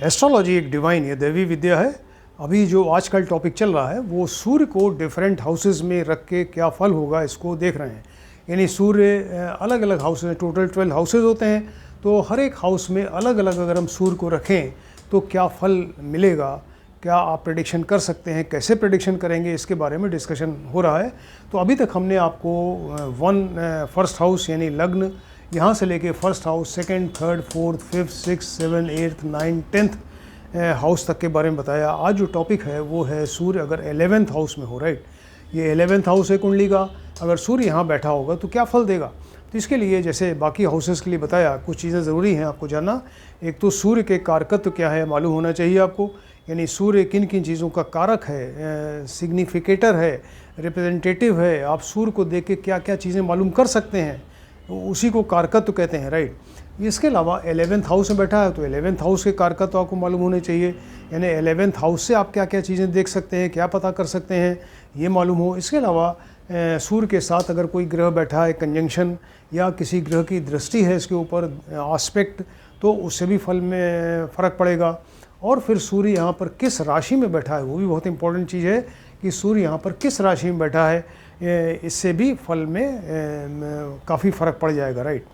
Astrology एक divine या दैवी विद्या है। अभी जो आजकल टॉपिक चल रहा है वो सूर्य को डिफरेंट हाउसेस में रख के क्या फल होगा इसको देख रहे हैं। यानी सूर्य अलग अलग हाउस में, टोटल 12 हाउसेज होते हैं, तो हर एक हाउस में अलग अलग अगर हम सूर्य को रखें तो क्या फल मिलेगा, क्या आप प्रेडिक्शन कर सकते हैं, कैसे प्रेडिक्शन करेंगे, इसके बारे में डिस्कशन हो रहा है। तो अभी तक हमने आपको फर्स्ट हाउस यानी लग्न, यहाँ से लेके first house, second, third, fourth, fifth, six, seven, eighth, nine, 10th house तक के बारे में बताया। आज जो टॉपिक है वो है सूर्य अगर 11th हाउस में हो, राइट। ये 11th हाउस है कुंडली का, अगर सूर्य यहाँ बैठा होगा तो क्या फल देगा। तो इसके लिए जैसे बाकी हाउसेस के लिए बताया, कुछ चीज़ें ज़रूरी हैं आपको जानना। एक तो सूर्य के कारकत्व क्या है मालूम होना चाहिए आपको, यानी सूर्य किन किन चीज़ों का कारक है, सिग्निफिकेटर है, रिप्रेजेंटेटिव है। आप सूर्य को देख के क्या क्या चीज़ें मालूम कर सकते हैं, उसी को कारकत्व कहते हैं, राइट। इसके अलावा 11th हाउस में बैठा है तो 11th हाउस के कारकत्व आपको मालूम होने चाहिए, यानी 11th हाउस से आप क्या क्या चीज़ें देख सकते हैं, क्या पता कर सकते हैं, ये मालूम हो। इसके अलावा सूर्य के साथ अगर कोई ग्रह बैठा है, कंजंक्शन या किसी ग्रह की दृष्टि है इसके ऊपर, एस्पेक्ट, तो उससे भी फल में फ़र्क पड़ेगा। और फिर सूर्य यहाँ पर किस राशि में बैठा है, वो भी बहुत इंपॉर्टेंट चीज़ है कि सूर्य यहाँ पर किस राशि में बैठा है, इससे भी फल में काफ़ी फ़र्क पड़ जाएगा, राइट।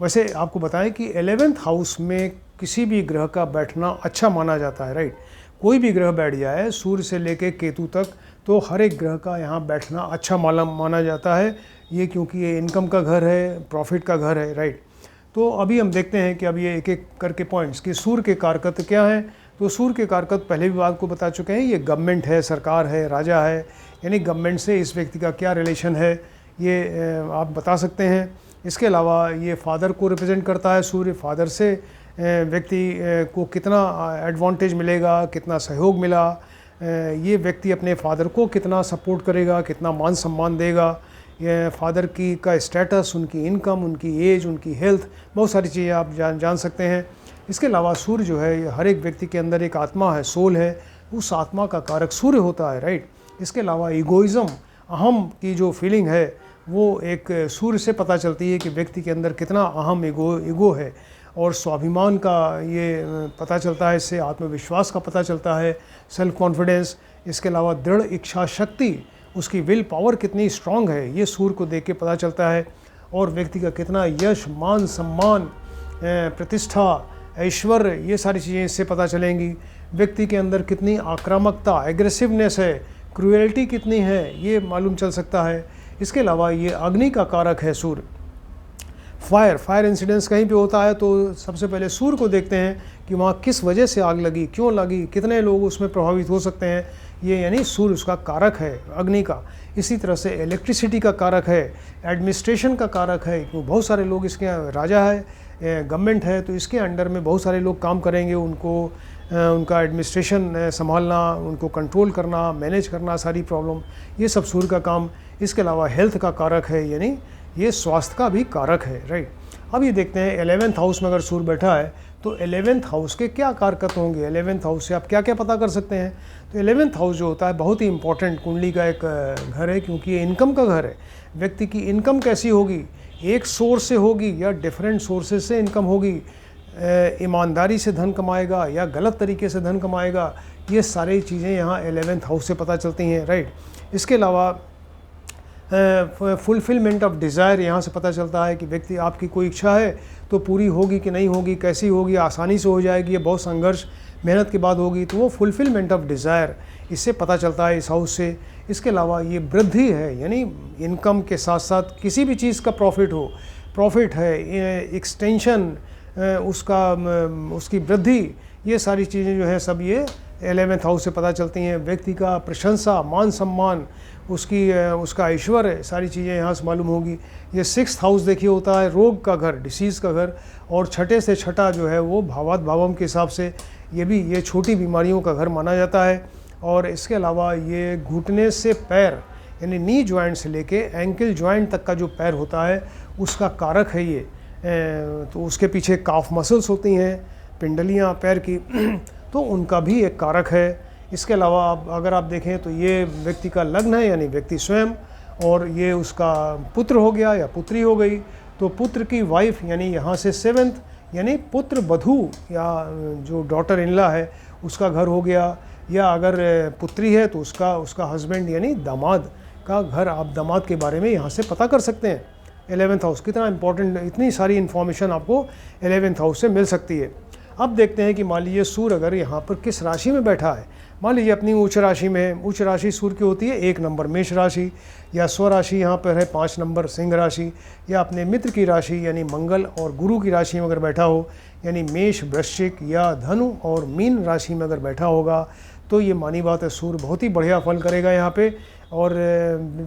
वैसे आपको बताएं कि 11th हाउस में किसी भी ग्रह का बैठना अच्छा माना जाता है, राइट। कोई भी ग्रह बैठ जाए, सूर्य से लेकर केतु तक, तो हर एक ग्रह का यहाँ बैठना अच्छा माना जाता है। ये क्योंकि ये इनकम का घर है, प्रॉफिट का घर है, राइट। तो अभी हम देखते हैं कि अब ये एक एक करके पॉइंट्स कि सूर्य के कारकत्व क्या हैं। तो सूर्य के कारकत्व पहले भी आपको बता चुके हैं, ये गवर्नमेंट है, सरकार है, राजा है, यानी गवर्नमेंट से इस व्यक्ति का क्या रिलेशन है ये आप बता सकते हैं। इसके अलावा ये फादर को रिप्रेजेंट करता है सूर्य, फादर से व्यक्ति को कितना एडवांटेज मिलेगा, कितना सहयोग मिला, ये व्यक्ति अपने फादर को कितना सपोर्ट करेगा, कितना मान सम्मान देगा, ये फादर की का स्टेटस, उनकी इनकम, उनकी एज, उनकी हेल्थ, बहुत सारी चीज़ें आप जान सकते हैं। इसके अलावा सूर्य जो है, हर एक व्यक्ति के अंदर एक आत्मा है, सोल है, उस आत्मा का कारक सूर्य होता है, राइट। इसके अलावा ईगोइज़म, अहम की जो फीलिंग है वो एक सूर्य से पता चलती है कि व्यक्ति के अंदर कितना अहम ईगो है। और स्वाभिमान का ये पता चलता है, इससे आत्मविश्वास का पता चलता है, सेल्फ कॉन्फिडेंस। इसके अलावा दृढ़ इच्छा शक्ति, उसकी विल पावर कितनी स्ट्रांग है, ये सूर्य को देख के पता चलता है। और व्यक्ति का कितना यश, मान सम्मान, प्रतिष्ठा, ऐश्वर्य, ये सारी चीज़ें इससे पता चलेंगी। व्यक्ति के अंदर कितनी आक्रामकता, एग्रेसिवनेस है, क्रूएल्टी कितनी है, ये मालूम चल सकता है। इसके अलावा ये अग्नि का कारक है सूर्य। फायर इंसिडेंस कहीं पे होता है तो सबसे पहले सूर्य को देखते हैं कि वहाँ किस वजह से आग लगी, क्यों लगी, कितने लोग उसमें प्रभावित हो सकते हैं, ये यानी सूर्य उसका कारक है, अग्नि का। इसी तरह से इलेक्ट्रिसिटी का कारक है, एडमिनिस्ट्रेशन का कारक है, क्योंकि बहुत सारे लोग इसके, राजा है, गवर्नमेंट है, तो इसके अंडर में बहुत सारे लोग काम करेंगे, उनको उनका एडमिनिस्ट्रेशन संभालना, उनको कंट्रोल करना, मैनेज करना, सारी प्रॉब्लम, ये सब सूर्य का काम। इसके अलावा हेल्थ का कारक है, यानी ये स्वास्थ्य का भी कारक है, राइट। अब ये देखते हैं 11th हाउस में अगर सूर्य बैठा है तो 11th हाउस के क्या कारकत्व होंगे, 11th हाउस से आप क्या क्या पता कर सकते हैं। तो 11th हाउस जो होता है बहुत ही इंपॉर्टेंट कुंडली का एक घर है, क्योंकि ये इनकम का घर है। व्यक्ति की इनकम कैसी होगी, एक सोर्स से होगी या डिफरेंट सोर्सेज से इनकम होगी, ईमानदारी से धन कमाएगा या गलत तरीके से धन कमाएगा, ये सारी चीज़ें यहाँ 11th हाउस से पता चलती हैं, राइट। इसके अलावा फुलफिलमेंट ऑफ डिज़ायर यहाँ से पता चलता है कि व्यक्ति, आपकी कोई इच्छा है तो पूरी होगी कि नहीं होगी, कैसी होगी, आसानी से हो जाएगी या बहुत संघर्ष मेहनत के बाद होगी, तो वो फुलफिलमेंट ऑफ डिज़ायर इससे पता चलता है इस हाउस से। इसके अलावा ये वृद्धि है, यानी इनकम के साथ साथ किसी भी चीज़ का प्रॉफिट है, एक्सटेंशन, उसकी वृद्धि, ये सारी चीज़ें जो है सब ये 11th हाउस से पता चलती हैं। व्यक्ति का प्रशंसा, मान सम्मान, उसका ऐश्वर्य, सारी चीज़ें यहाँ से मालूम होगी। ये 6th हाउस देखिए होता है रोग का घर, डिसीज़ का घर, और छठे से छठा जो है वो भावात भावम के हिसाब से ये छोटी बीमारियों का घर माना जाता है। और इसके अलावा ये घुटने से पैर, यानी नी जॉइंट से लेके एंकल जॉइंट तक का जो पैर होता है उसका कारक है ये। तो उसके पीछे काफ मसल्स होती हैं, पिंडलियाँ पैर की, तो उनका भी एक कारक है। इसके अलावा अगर आप देखें तो ये व्यक्ति का लग्न है, यानी व्यक्ति स्वयं, और ये उसका पुत्र हो गया या पुत्री हो गई, तो पुत्र की वाइफ, यानी यहाँ से 7th यानी पुत्र वधू या जो डॉटर इनला है उसका घर हो गया, या अगर पुत्री है तो उसका हस्बैंड यानी दामाद का घर, आप दामाद के बारे में यहाँ से पता कर सकते हैं। 11th हाउस कितना इंपॉर्टेंट, इतनी सारी इन्फॉर्मेशन आपको 11th हाउस से मिल सकती है। अब देखते हैं कि मान लीजिए सूर्य अगर यहाँ पर किस राशि में बैठा है। मान लीजिए अपनी उच्च राशि में, उच्च राशि सूर्य की होती है 1 नंबर मेष राशि, या स्वराशि यहाँ पर है 5 नंबर सिंह राशि, या अपने मित्र की राशि यानी मंगल और गुरु की राशि में अगर बैठा हो, यानी मेष, वृश्चिक या धनु और मीन राशि में अगर बैठा होगा, तो ये मानी बात है सूर्य बहुत ही बढ़िया फल करेगा यहाँ पे। और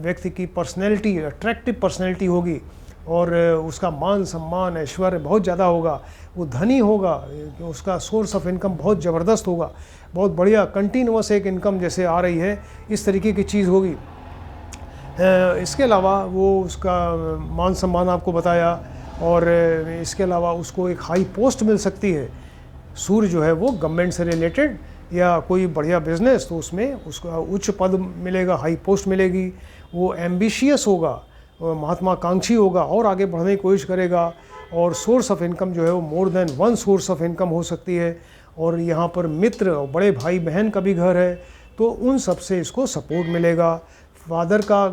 व्यक्ति की पर्सनैलिटी अट्रैक्टिव पर्सनैलिटी होगी, और उसका मान सम्मान ऐश्वर्य बहुत ज़्यादा होगा, वो धनी होगा, उसका सोर्स ऑफ इनकम बहुत ज़बरदस्त होगा, बहुत बढ़िया कंटिन्यूअस एक इनकम जैसे आ रही है इस तरीके की चीज़ होगी। इसके अलावा वो उसका मान सम्मान आपको बताया, और इसके अलावा उसको एक हाई पोस्ट मिल सकती है। सूर्य जो है वो गवर्नमेंट से रिलेटेड या कोई बढ़िया बिजनेस, तो उसमें उसका उच्च पद मिलेगा, हाई पोस्ट मिलेगी। वो एम्बिशियस होगा, महात्माकांक्षी होगा और आगे बढ़ने की कोशिश करेगा, और सोर्स ऑफ इनकम जो है वो more than one source of income हो सकती है। और यहाँ पर मित्र और बड़े भाई बहन का भी घर है, तो उन सब से इसको सपोर्ट मिलेगा। फादर का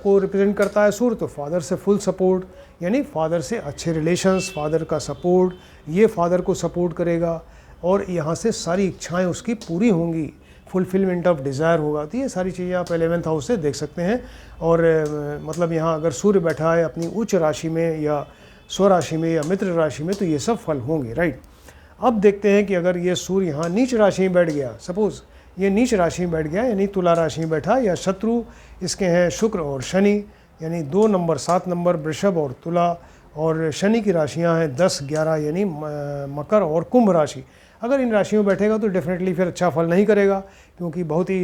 को रिप्रेजेंट करता है सूर्य, तो फादर से फुल सपोर्ट, यानी फादर से अच्छे रिलेशंस, फादर का सपोर्ट, ये फादर को सपोर्ट करेगा, और यहाँ से सारी इच्छाएं उसकी पूरी होंगी, फुलफिलमेंट ऑफ डिज़ायर होगा। तो ये सारी चीज़ें आप 11th हाउस से देख सकते हैं। और मतलब यहाँ अगर सूर्य बैठा है अपनी उच्च राशि में या स्वराशि में या मित्र राशि में, तो ये सब फल होंगे, राइट। अब देखते हैं कि अगर ये सूर्य यहाँ नीच राशि में बैठ गया, सपोज़ ये नीच राशि में बैठ गया, यानी तुला राशि में बैठा, या शत्रु इसके हैं शुक्र और शनि, यानी 2 नंबर 7 नंबर वृषभ और तुला, और शनि की राशियाँ हैं 10, 11 यानी मकर और कुंभ राशि। अगर इन राशियों में बैठेगा तो डेफिनेटली फिर अच्छा फल नहीं करेगा, क्योंकि बहुत ही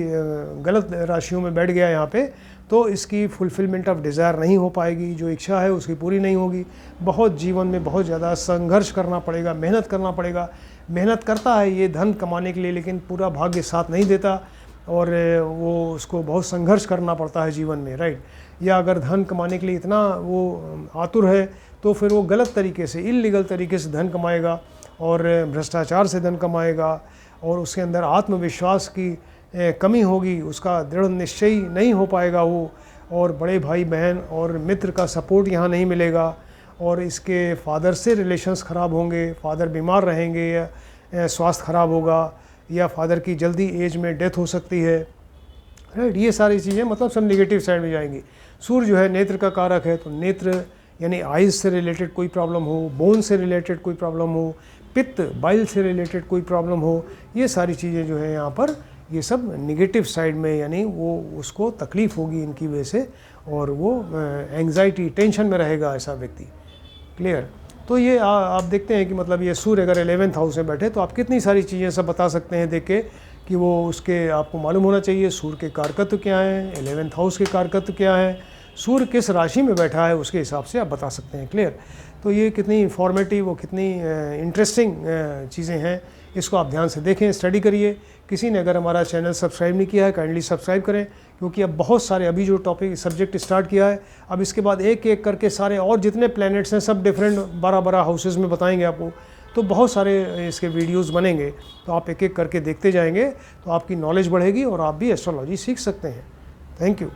गलत राशियों में बैठ गया यहाँ पे, तो इसकी फुलफिलमेंट ऑफ डिज़ायर नहीं हो पाएगी, जो इच्छा है उसकी पूरी नहीं होगी। बहुत जीवन में बहुत ज़्यादा संघर्ष करना पड़ेगा, मेहनत करना पड़ेगा। मेहनत करता है ये धन कमाने के लिए, लेकिन पूरा भाग्य साथ नहीं देता, और वो उसको बहुत संघर्ष करना पड़ता है जीवन में, राइट। या अगर धन कमाने के लिए इतना वो आतुर है, तो फिर वो गलत तरीके से, इल्लीगल तरीके से धन कमाएगा, और भ्रष्टाचार से धन कमाएगा, और उसके अंदर आत्मविश्वास की कमी होगी, उसका दृढ़ निश्चयी नहीं हो पाएगा वो, और बड़े भाई बहन और मित्र का सपोर्ट यहाँ नहीं मिलेगा, और इसके फादर से रिलेशंस ख़राब होंगे, फादर बीमार रहेंगे, या स्वास्थ्य ख़राब होगा, या फादर की जल्दी एज में डेथ हो सकती है, राइट। ये सारी चीज़ें मतलब सब नेगेटिव साइड में जाएंगी। सूर्य जो है नेत्र का कारक है, तो नेत्र यानी आइज़ से रिलेटेड कोई प्रॉब्लम हो, बोन से रिलेटेड कोई प्रॉब्लम हो, पित्त बाइल से रिलेटेड कोई प्रॉब्लम हो, ये सारी चीज़ें जो है यहाँ पर ये सब नेगेटिव साइड में, यानी वो उसको तकलीफ़ होगी इनकी वजह से, और वो एंग्जाइटी टेंशन में रहेगा ऐसा व्यक्ति, क्लियर। तो ये आप देखते हैं कि मतलब ये सूर्य अगर 11th हाउस में बैठे तो आप कितनी सारी चीज़ें सब बता सकते हैं देख के, कि वो उसके आपको मालूम होना चाहिए सूर्य के कारकत्व क्या हैं, 11th हाउस के कारकत्व क्या है, सूर्य किस राशि में बैठा है, उसके हिसाब से आप बता सकते हैं, क्लियर। तो ये कितनी इंफॉर्मेटिव और कितनी इंटरेस्टिंग चीज़ें हैं, इसको आप ध्यान से देखें, स्टडी करिए। किसी ने अगर हमारा चैनल सब्सक्राइब नहीं किया है, काइंडली सब्सक्राइब करें, क्योंकि अब बहुत सारे अभी जो टॉपिक सब्जेक्ट स्टार्ट किया है, अब इसके बाद एक एक करके सारे और जितने प्लैनेट्स हैं सब डिफरेंट 12 हाउसेज में बताएंगे आपको, तो बहुत सारे इसके वीडियोस बनेंगे, तो आप एक एक करके देखते जाएंगे, तो आपकी नॉलेज बढ़ेगी और आप भी एस्ट्रोलॉजी सीख सकते हैं। Thank you.